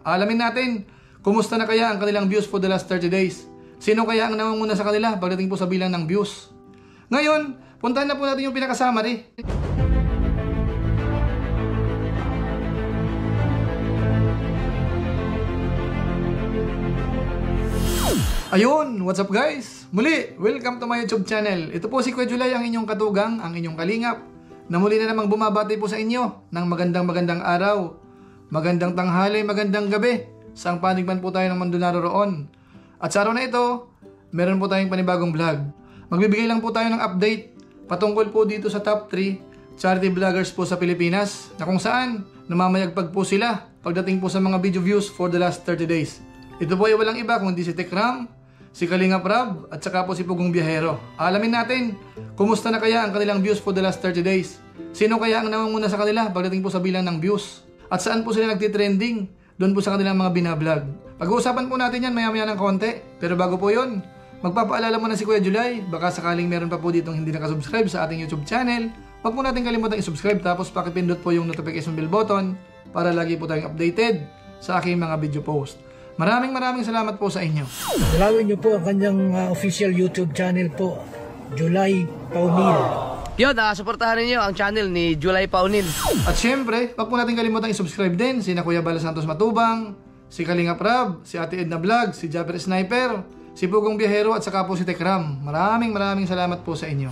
Alamin natin, kumusta na kaya ang kanilang views for the last 30 days? Sino kaya ang namumuna sa kanila pagdating po sa bilang ng views? Ngayon, puntahan na po natin yung pinaka-summary. Ayun, what's up guys? Muli, welcome to my YouTube channel. Ito po si Kuya Julay, ang inyong katugang, ang inyong kalingap, na muli na namang bumabati po sa inyo ng magandang araw, magandang tanghali, magandang gabi, saang panig man po tayo ng mundo naroroon. At sa araw na ito, meron po tayong panibagong vlog. Magbibigay lang po tayo ng update patungkol po dito sa top 3 charity vloggers po sa Pilipinas, na kung saan namamayagpag po sila pagdating po sa mga video views for the last 30 days. Ito po ay walang iba kundi si Tekram, si Kalingap Rab, at saka po si Pugong Biyahero. Alamin natin, kumusta na kaya ang kanilang views for the last 30 days? Sino kaya ang namumuna sa kanila pagdating po sa bilang ng views? At saan po sila nagtitrending doon po sa kanilang mga binablog? Pag-uusapan po natin yan maya-maya ng konti. Pero bago po yun, magpapaalala muna si Kuya Julay, baka sakaling meron pa po ditong hindi nakasubscribe sa ating YouTube channel, huwag po natin kalimutan i-subscribe, tapos pakipindot po yung notification bell button para lagi po tayong updated sa aking mga video post. Maraming salamat po sa inyo. Dalawin niyo po ang kanyang official YouTube channel po, Julay Paunil. Yun, suportahan niyo ang channel ni Julay Paunil. At syempre, wag po natin kalimutan i-subscribe din si Kuya Bala Santos Matubang, si Kalingap Rab, si Ate Edna Vlog, si Japper Sniper, si Pugong Biyahero, at saka po si Tekram. Maraming salamat po sa inyo.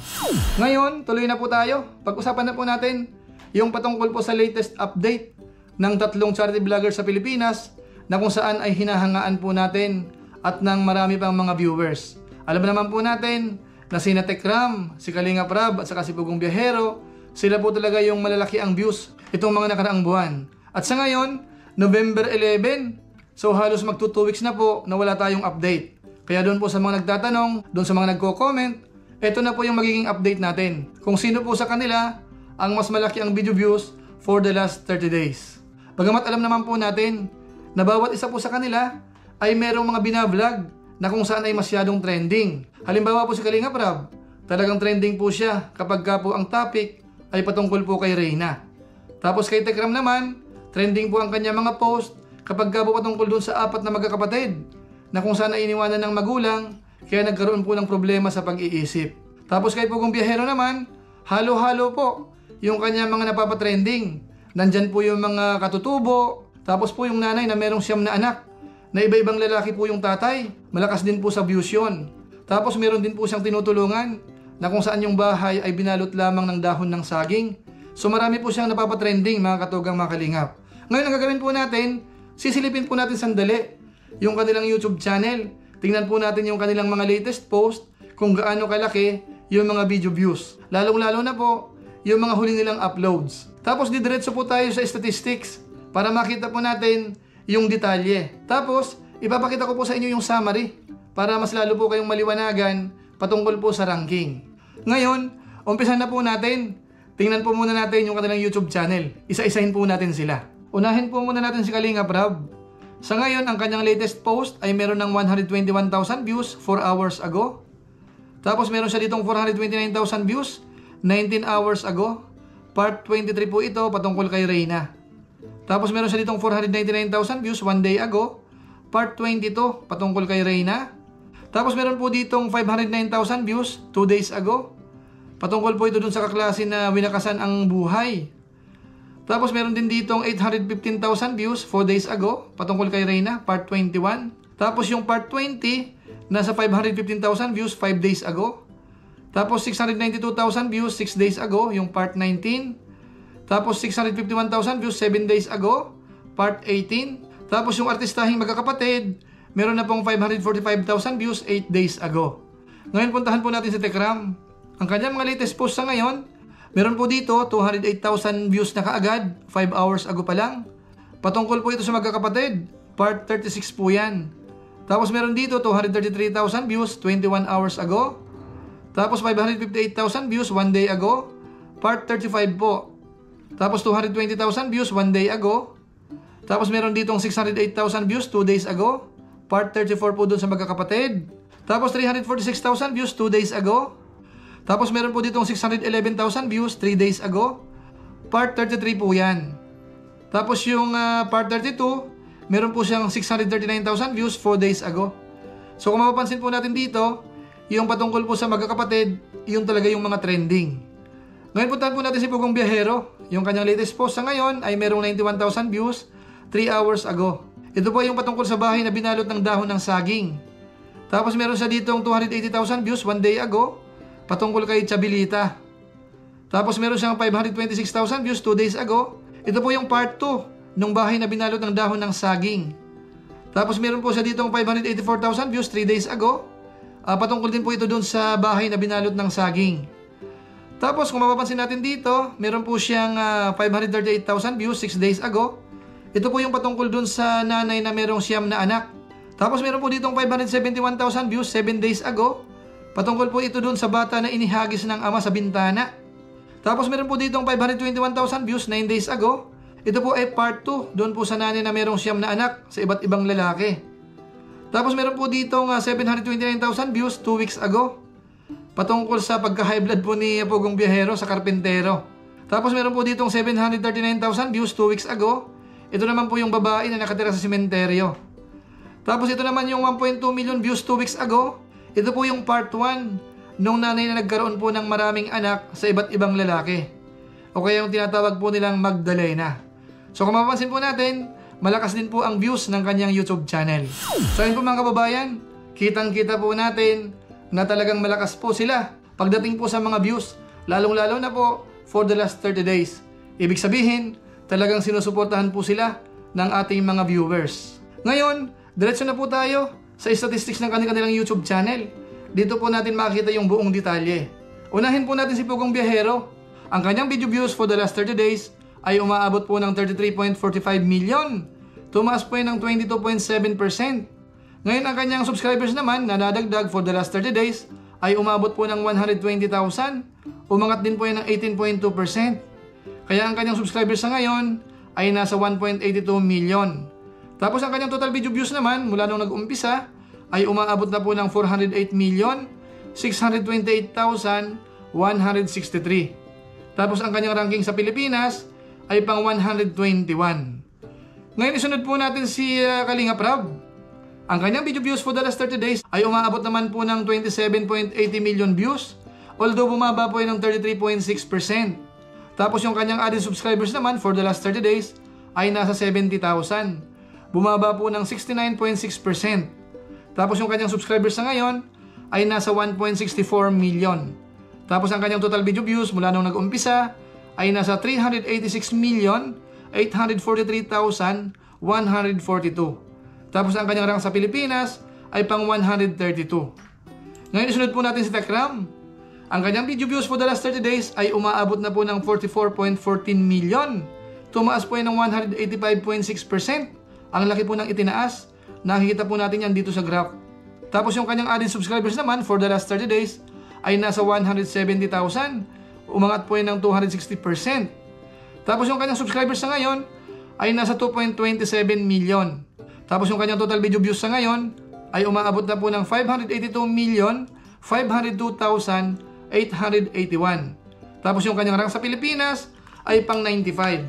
Ngayon, tuloy na po tayo. Pag-usapan na po natin yung patungkol po sa latest update ng tatlong charity vloggers sa Pilipinas, na kung saan ay hinahangaan po natin at ng marami pang mga viewers. Alam naman po natin na si Tekram, si Kalingap Rab, at saka si Pugong Biyahero, sila po talaga yung malalaki ang views itong mga nakaraang buwan. At sa ngayon, November 11, so halos magto 2 weeks na po na wala tayong update. Kaya doon po sa mga nagtatanong, doon sa mga nagko-comment, ito na po yung magiging update natin. Kung sino po sa kanila ang mas malaki ang video views for the last 30 days. Bagamat alam naman po natin na bawat isa po sa kanila ay merong mga binablog na kung saan ay masyadong trending. Halimbawa po si Kalingap Rab, talagang trending po siya kapag ka po ang topic ay patungkol po kay Reyna. Tapos kay Tekram naman, trending po ang kanya mga post kapag ka po patungkol dun sa 4 na magkakapatid na kung saan ay iniwanan ng magulang kaya nagkaroon po ng problema sa pag-iisip. Tapos kay Pugong Biyahero naman, halo-halo po yung kanya mga napapatrending. Nandyan po yung mga katutubo, tapos po yung nanay na merong 9 na anak, na iba-ibang lalaki po yung tatay, malakas din po sa views yun. Tapos meron din po siyang tinutulungan, na kung saan yung bahay ay binalot lamang ng dahon ng saging. So marami po siyang napapatrending, mga katugang, mga kalingap. Ngayon ang gagawin po natin, sisilipin po natin sandali yung kanilang YouTube channel. Tingnan po natin yung kanilang mga latest post, kung gaano kalaki yung mga video views. Lalong-lalo na po, yung mga huli nilang uploads. Tapos didiretso po tayo sa statistics, para makita po natin yung detalye. Tapos, ipapakita ko po sa inyo yung summary para mas lalo po kayong maliwanagan patungkol po sa ranking. Ngayon, umpisan na po natin. Tingnan po muna natin yung kanilang YouTube channel. Isa-isahin po natin sila. Unahin po muna natin si Kalingap Rab. Sa ngayon, ang kanyang latest post ay meron ng 121,000 views 4 hours ago. Tapos meron siya ditong 429,000 views 19 hours ago. Part 23 po ito patungkol kay Reyna. Tapos meron siya ditong 499,000 views 1 day ago. Part 22 patungkol kay Reyna. Tapos meron po ditong 509,000 views 2 days ago. Patungkol po ito dun sa kaklase na winakasan ang buhay. Tapos meron din ditong 815,000 views 4 days ago patungkol kay Reyna, part 21. Tapos yung part 20 nasa 515,000 views 5 days ago. Tapos 692,000 views 6 days ago, yung part 19. Tapos 651,000 views 7 days ago, part 18. Tapos yung artistahing magkakapatid, meron na pong 545,000 views 8 days ago. Ngayon puntahan po natin si Tekram. Ang kanyang mga latest post sa ngayon, meron po dito 208,000 views na kaagad 5 hours ago pa lang. Patungkol po ito sa magkakapatid, part 36 po yan. Tapos meron dito 233,000 views 21 hours ago. Tapos 558,000 views 1 day ago, part 35 po. Tapos 220,000 views 1 day ago. Tapos meron ditong 608,000 views 2 days ago. Part 34 po dun sa magkakapatid. Tapos 346,000 views 2 days ago. Tapos meron po ditong 611,000 views 3 days ago. Part 33 po yan. Tapos yung part 32, meron po siyang 639,000 views 4 days ago. So kung mapapansin po natin dito, yung patungkol po sa magkakapatid, yung talaga yung mga trending. Ngayon puntahan po natin si Pugong Biyahero. Yung kanyang latest post sa ngayon ay merong 91,000 views 3 hours ago. Ito po yung patungkol sa bahay na binalot ng dahon ng saging. Tapos meron siya ditong 280,000 views 1 day ago, patungkol kay Chabilita. Tapos meron siyang 526,000 views 2 days ago. Ito po yung part 2 ng bahay na binalot ng dahon ng saging. Tapos meron po siya ditong 584,000 views 3 days ago. Patungkol din po ito doon sa bahay na binalot ng saging. Tapos kung mapapansin natin dito, meron po siyang 538,000 views 6 days ago. Ito po yung patungkol doon sa nanay na merong siyam na anak. Tapos meron po ditong 571,000 views 7 days ago. Patungkol po ito doon sa bata na inihagis ng ama sa bintana. Tapos meron po ditong 521,000 views 9 days ago. Ito po ay part 2 doon po sa nanay na merong siyam na anak sa iba't ibang lalaki. Tapos meron po ditong 729,000 views 2 weeks ago. Patungkol sa pagka-high blood po ni Pugong Biyahero sa karpentero. Tapos meron po ditong 739,000 views 2 weeks ago. Ito naman po yung babae na nakatira sa sementeryo. Tapos ito naman yung 1.2 million views 2 weeks ago. Ito po yung part 1 nung nanay na nagkaroon po ng maraming anak sa iba't ibang lalaki. O kaya yung tinatawag po nilang Magdalena. So kung mapapansin po natin, malakas din po ang views ng kanyang YouTube channel. So yun po mga kababayan, kitang-kita po natin na talagang malakas po sila pagdating po sa mga views, lalong-lalo na po for the last 30 days. Ibig sabihin, talagang sinusuportahan po sila ng ating mga viewers. Ngayon, diretso na po tayo sa statistics ng kanilang YouTube channel. Dito po natin makikita yung buong detalye. Unahin po natin si Pugong Biyahero. Ang kanyang video views for the last 30 days ay umaabot po ng 33.45 million. Tumaas po yun ng 22.7%. Ngayon ang kanyang subscribers naman na nadagdag for the last 30 days ay umabot po ng 120,000. Umangat din po yun ng 18.2%. Kaya ang kanyang subscribers sa ngayon ay nasa 1.82 million. Tapos ang kanyang total video views naman mula nung nag-umpisa ay umaabot na po ng 408,628,163. Tapos ang kanyang ranking sa Pilipinas ay pang 121. Ngayon isunod po natin si Kalingap Rab. Ang kanyang video views for the last 30 days ay umaabot naman po ng 27.80 million views, although bumaba po yun ng 33.6%. Tapos yung kanyang added subscribers naman for the last 30 days ay nasa 70,000. Bumaba po ng 69.6%. Tapos yung kanyang subscribers sa ngayon ay nasa 1.64 million. Tapos ang kanyang total video views mula nung nag-umpisa ay nasa 386,843,142. Tapos ang kanyang rank sa Pilipinas ay pang 132. Ngayon isunod po natin si Tekram. Ang kanyang video views for the last 30 days ay umaabot na po ng 44.14 million. Tumaas po yan ng 185.6%. Ang laki po ng itinaas. Nakikita po natin yan dito sa graph. Tapos yung kanyang added subscribers naman for the last 30 days ay nasa 170,000. Umangat po yan ng 260%. Tapos yung kanyang subscribers sa ngayon ay nasa 2.27 million. Tapos yung kanyang total video views sa ngayon ay umaabot na po ng 582,502,881. Tapos yung kanyang rank sa Pilipinas ay pang 95.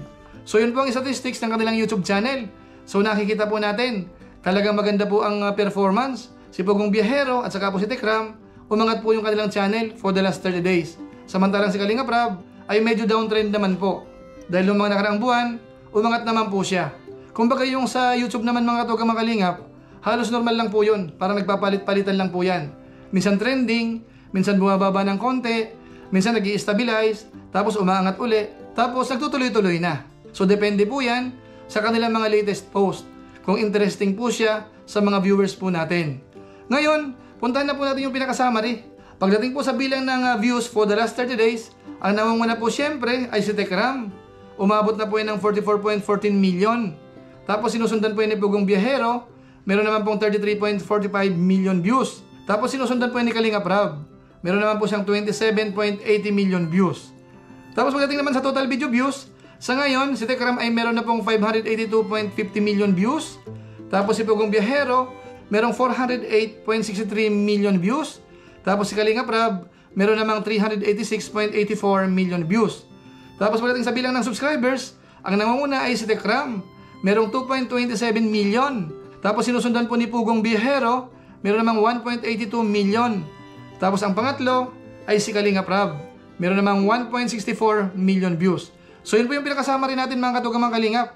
So yun po ang statistics ng kanilang YouTube channel. So nakikita po natin, talagang maganda po ang performance. Si Pugong Biyahero at saka po si Tekram, umangat po yung kanilang channel for the last 30 days. Samantalang si Kalingap Rab ay medyo downtrend naman po. Dahil yung mga nakaraang buwan, umangat naman po siya. Kumbaga yung sa YouTube naman mga toga mga Kalingap, halos normal lang po yun. Parang nagpapalit-palitan lang po yan. Minsan trending, minsan bumababa ng konti, minsan nag-i-stabilize, tapos umaangat uli, tapos nagtutuloy-tuloy na. So depende po yan sa kanilang mga latest post. Kung interesting po siya sa mga viewers po natin. Ngayon, puntahan na po natin yung pinaka-summary. Pagdating po sa bilang ng views for the last 30 days, ang namumuna po syempre ay si Tekram. Umabot na po yan ng 44.14 million. Tapos sinusundan po yan ni Pugong Biyahero, meron naman pong 33.45 million views. Tapos sinusundan po yan ni Kalingap Rab, meron naman po siyang 27.80 million views. Tapos pagdating naman sa total video views, sa ngayon, si Tekram ay meron na pong 582.50 million views. Tapos si Pugong Biyahero, merong 408.63 million views. Tapos si Kalingap Rab, meron namang 386.84 million views. Tapos pagdating sa bilang ng subscribers, ang namumuna ay si Tekram. merong 2.27 million. Tapos sinusundan po ni Pugong Biyahero, meron namang 1.82 million. Tapos ang pangatlo ay si Kalingap Rab, meron namang 1.64 million views. So yun po yung pinakasama rin natin mga katugang mga Kalingap.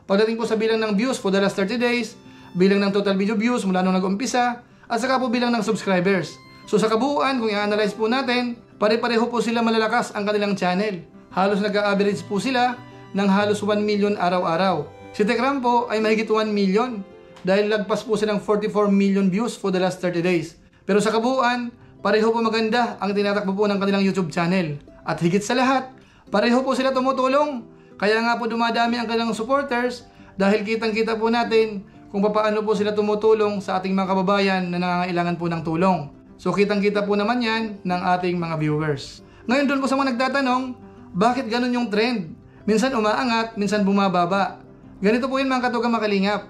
Pagdating po sa bilang ng views for the last 30 days, bilang ng total video views mula nung nag-umpisa, at saka po bilang ng subscribers. So sa kabuuan, kung i-analyze po natin, pare-pareho po sila malalakas ang kanilang channel. Halos nag-average po sila ng halos 1 million araw-araw. Si Tekram po ay mahigit 1 million dahil lagpas po silang 44 million views for the last 30 days. Pero sa kabuuan, pareho po maganda ang tinatakbo po ng kanilang YouTube channel. At higit sa lahat, pareho po sila tumutulong. Kaya nga po dumadami ang kanilang supporters dahil kitang-kita po natin kung paano po sila tumutulong sa ating mga kababayan na nangangailangan po ng tulong. So kitang-kita po naman yan ng ating mga viewers. Ngayon doon po sa mga nagtatanong, bakit ganun yung trend? Minsan umaangat, minsan bumababa. Ganito po yun mga katugang mga Kalingap.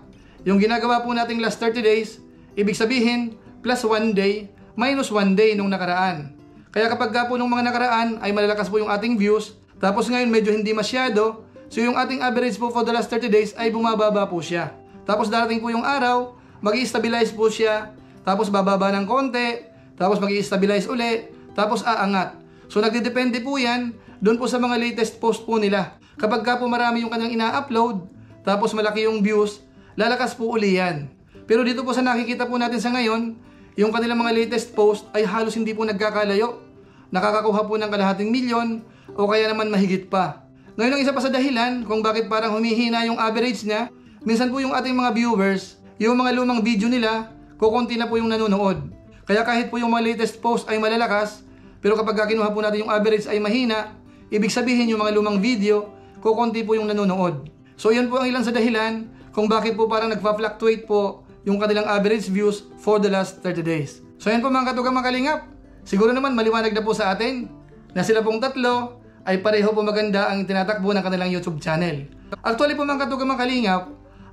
Yung ginagawa po nating last 30 days, ibig sabihin, plus 1 day, minus 1 day nung nakaraan. Kaya kapag po nung mga nakaraan ay malalakas po yung ating views, tapos ngayon medyo hindi masyado, so yung ating average po for the last 30 days ay bumababa po siya. Tapos darating po yung araw, mag-i-stabilize po siya, tapos bababa ng konti, tapos mag-i-stabilize uli, tapos aangat. So nagdedepende po yan doon po sa mga latest post po nila. Kapag po marami yung kanyang ina-upload, tapos malaki yung views, lalakas po uli yan. Pero dito po sa nakikita po natin sa ngayon, yung kanilang mga latest post ay halos hindi po nagkakalayo. Nakakakuha po ng kalahating milyon o kaya naman mahigit pa. Ngayon ang isa pa sa dahilan kung bakit parang humihina yung average niya, minsan po yung ating mga viewers, yung mga lumang video nila, kukunti na po yung nanonood. Kaya kahit po yung mga latest post ay malalakas, pero kapag kinuha po natin yung average ay mahina, ibig sabihin yung mga lumang video, kukunti po yung nanonood. So yan po ang ilan sa dahilan kung bakit po parang nagpa-fluctuate po yung kanilang average views for the last 30 days. So yan po mga katugang mga Kalingap. Siguro naman maliwanag na po sa atin na sila pong tatlo ay pareho po maganda ang tinatakbo ng kanilang YouTube channel. Actually po mga katugang mga Kalingap,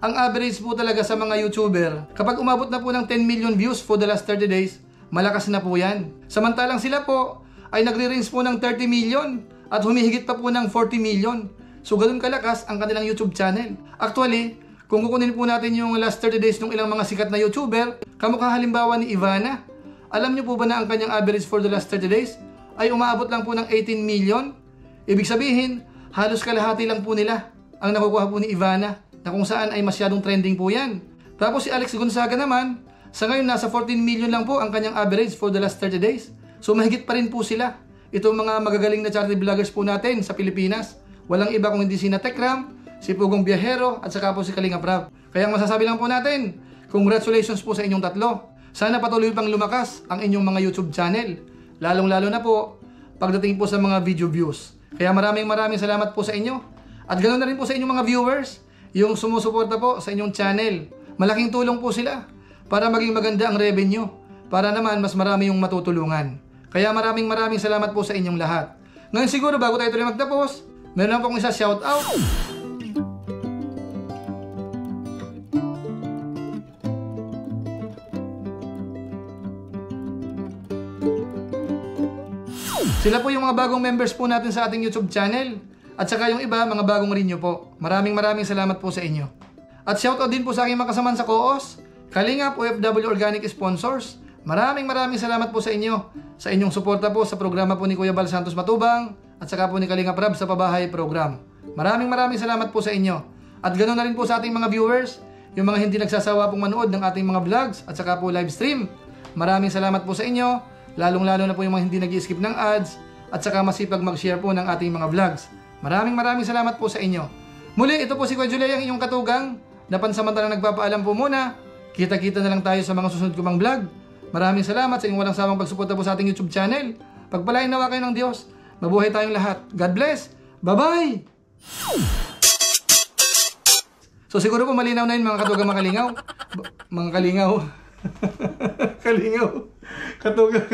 ang average po talaga sa mga YouTuber, kapag umabot na po ng 10 million views for the last 30 days, malakas na po yan. Samantalang sila po ay nagre-range po ng 30 million at humihigit pa po ng 40 million. So ganun kalakas ang kanilang YouTube channel. Actually, kung kukunin po natin yung last 30 days ng ilang mga sikat na YouTuber, kamukha halimbawa ni Ivana. Alam niyo po ba na ang kanyang average for the last 30 days ay umaabot lang po ng 18 million? Ibig sabihin, halos kalahati lang po nila ang nakukuha po ni Ivana, na kung saan ay masyadong trending po yan. Tapos si Alex Gonzaga naman, sa ngayon nasa 14 million lang po ang kanyang average for the last 30 days. So mahigit pa rin po sila. Itong mga magagaling na charity vloggers po natin sa Pilipinas. Walang iba kung hindi si Tekram, si Pugong Biyahero, at saka po si Kalingap Rab. Kaya masasabi lang po natin, congratulations po sa inyong tatlo. Sana patuloy pang lumakas ang inyong mga YouTube channel. Lalong-lalo na po pagdating po sa mga video views. Kaya maraming salamat po sa inyo. At ganoon na rin po sa inyong mga viewers, yung sumusuporta po sa inyong channel. Malaking tulong po sila para maging maganda ang revenue, para naman mas marami yung matutulungan. Kaya maraming salamat po sa inyong lahat. Ngayon siguro bago tayo tuloy magtapos, meron lang pong isa shout out. Sila po yung mga bagong members po natin sa ating YouTube channel. At saka yung iba, mga bagong renew po. Maraming salamat po sa inyo. At shoutout din po sa aking mga kasamaan sa Koos, Kalingap, OFW Organic Sponsors. Maraming salamat po sa inyo. Sa inyong suporta po sa programa po ni Kuya Bal Santos Matubang at saka po ni Kalingap Rab sa Pabahay program. Maraming salamat po sa inyo. At ganoon na rin po sa ating mga viewers, yung mga hindi nagsasawa pong manood ng ating mga vlogs at saka po live stream. Maraming salamat po sa inyo. Lalong-lalo na po yung mga hindi nag-i-skip ng ads at saka masipag mag-share po ng ating mga vlogs. Maraming salamat po sa inyo. Muli, ito po si Kuya Julie, ang inyong katugang. Na pansamantalang nagpapaalam po muna. Kita-kita na lang tayo sa mga susunod ko mang vlog. Maraming salamat sa inyong walang sawang pagsuporta po sa ating YouTube channel. Pagpalain nawa kayo ng Diyos. Mabuhay tayong lahat. God bless. Bye-bye! So siguro po malinaw na yun mga katugang mga kalingaw. Mga kalingaw. Kalingaw. Katugang.